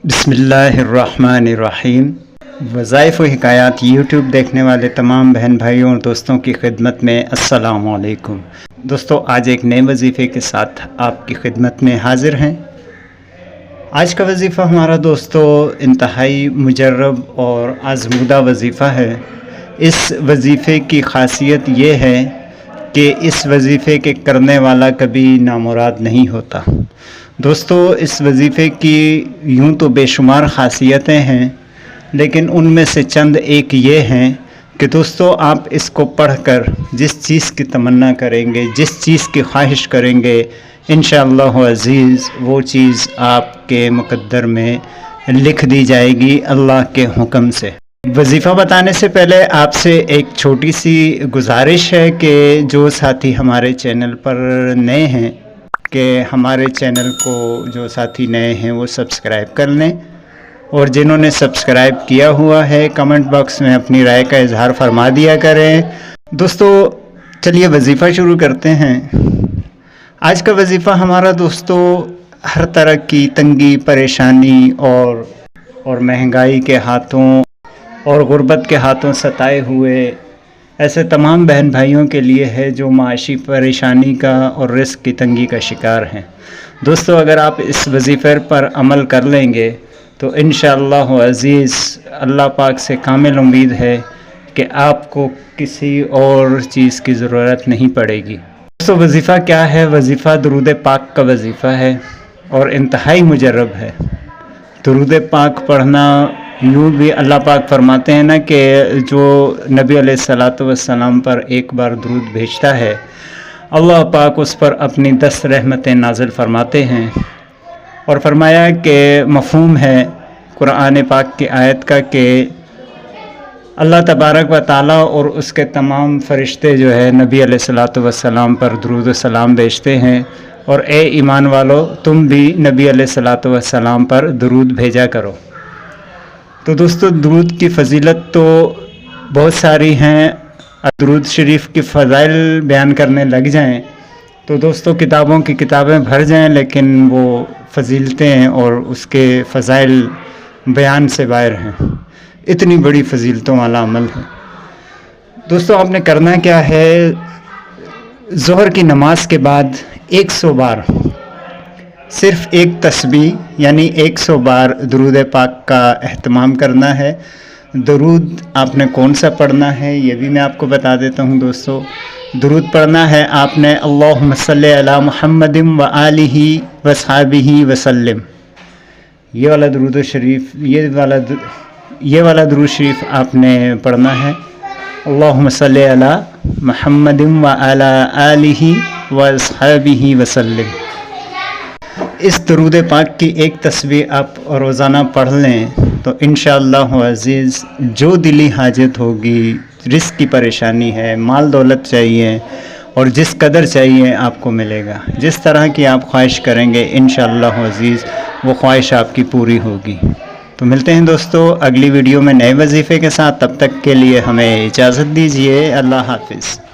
बिस्मिल्लाहिर्रहमानिर्रहीम। वज़ाइफ़ व हिकायात यूट्यूब देखने वाले तमाम बहन भाइयों और दोस्तों की खिदमत में अस्सलामु अलैकुम। दोस्तों, आज एक नए वजीफ़े के साथ आपकी खिदमत में हाज़िर हैं। आज का वजीफ़ा हमारा दोस्तों इंतहाई मुजर्रब और आज़मूदा वजीफ़ा है। इस वजीफ़े की ख़ासियत ये है कि इस वजीफ़े के करने वाला कभी नामुराद नहीं होता। दोस्तों, इस वजीफ़े की यूँ तो बेशुमार ख़ासियतें हैं, लेकिन उनमें से चंद एक ये हैं कि दोस्तों आप इसको पढ़कर जिस चीज़ की तमन्ना करेंगे, जिस चीज़ की ख्वाहिश करेंगे, इंशाअल्लाह अज़ीज़ वो चीज़ आपके मुक़द्दर में लिख दी जाएगी अल्लाह के हुक्म से। वजीफ़ा बताने से पहले आपसे एक छोटी सी गुजारिश है कि जो साथी हमारे चैनल पर नए हैं कि हमारे चैनल को जो साथी नए हैं वो सब्सक्राइब कर लें, और जिन्होंने सब्सक्राइब किया हुआ है कमेंट बॉक्स में अपनी राय का इजहार फरमा दिया करें। दोस्तों चलिए वजीफ़ा शुरू करते हैं। आज का वजीफ़ा हमारा दोस्तों हर तरह की तंगी परेशानी और महंगाई के हाथों और गुर्बत के हाथों सताए हुए ऐसे तमाम बहन भाइयों के लिए है जो माशी परेशानी का और रिस्क की तंगी का शिकार हैं। दोस्तों, अगर आप इस वजीफ़े पर अमल कर लेंगे तो इंशाअल्लाह अज़ीज़ अल्लाह पाक से कामिल उम्मीद है कि आपको किसी और चीज़ की ज़रूरत नहीं पड़ेगी। दोस्तों, वजीफ़ा क्या है? वजीफ़ा दुरूद पाक का वजीफ़ा है और इंतहाई मुजर्रब है। दुरूद पाक पढ़ना यूँ भी अल्लाह पाक फरमाते हैं ना कि जो नबी अलैहिस्सलातु वस्सलाम पर एक बार दुरूद भेजता है, अल्लाह पाक उस पर अपनी 10 रहमतें नाज़िल फरमाते हैं। और फरमाया कि मफ़हूम है कुरान पाक की आयत का कि अल्लाह तबारक व ताला और उसके तमाम फ़रिश्ते जो है नबी अलैहिस्सलातु वस्सलाम पर दुरूद व सलाम भेजते हैं, और ए ईमान वालो तुम भी नबी अलैहिस्सलातु वस्सलाम पर दुरूद भेजा करो। तो दोस्तों, दुरूद की फ़जीलत तो बहुत सारी हैं। दुरूद शरीफ की फ़ज़ाइल बयान करने लग जाएं तो दोस्तों किताबों की किताबें भर जाएं, लेकिन वो फ़जीलतें और उसके फ़ज़ाइल बयान से बाहर हैं। इतनी बड़ी फ़जीलतों वाला अमल है। दोस्तों, आपने करना क्या है? ज़ोहर की नमाज के बाद 100 बार सिर्फ़ एक तस्बीह यानी 100 बार दुरूद पाक का एहतमाम करना है। दुरूद आपने कौन सा पढ़ना है ये भी मैं आपको बता देता हूँ। दोस्तों, दुरूद पढ़ना है आपने अल्लाहुम्मा सल्ली अला मुहम्मदिन व आलिही व सहाबिही वसल्लम। ये वाला दुरूद शरीफ ये वाला दुरूद शरीफ आपने पढ़ना है अल्लाहुम्मा सल्ली अला मुहम्मदिन व अला आलिही व सहाबिही वसल्लम। इस दुरूद पाक की एक तस्बीह आप रोज़ाना पढ़ लें तो इंशाअल्लाह अज़ीज़ जो दिली हाजत होगी, रिस्क की परेशानी है, माल दौलत चाहिए और जिस कदर चाहिए आपको मिलेगा। जिस तरह की आप ख्वाहिश करेंगे इंशाअल्लाह अज़ीज़ वो ख्वाहिश आपकी पूरी होगी। तो मिलते हैं दोस्तों अगली वीडियो में नए वजीफ़े के साथ। तब तक के लिए हमें इजाज़त दीजिए। अल्लाह हाफ़िज़।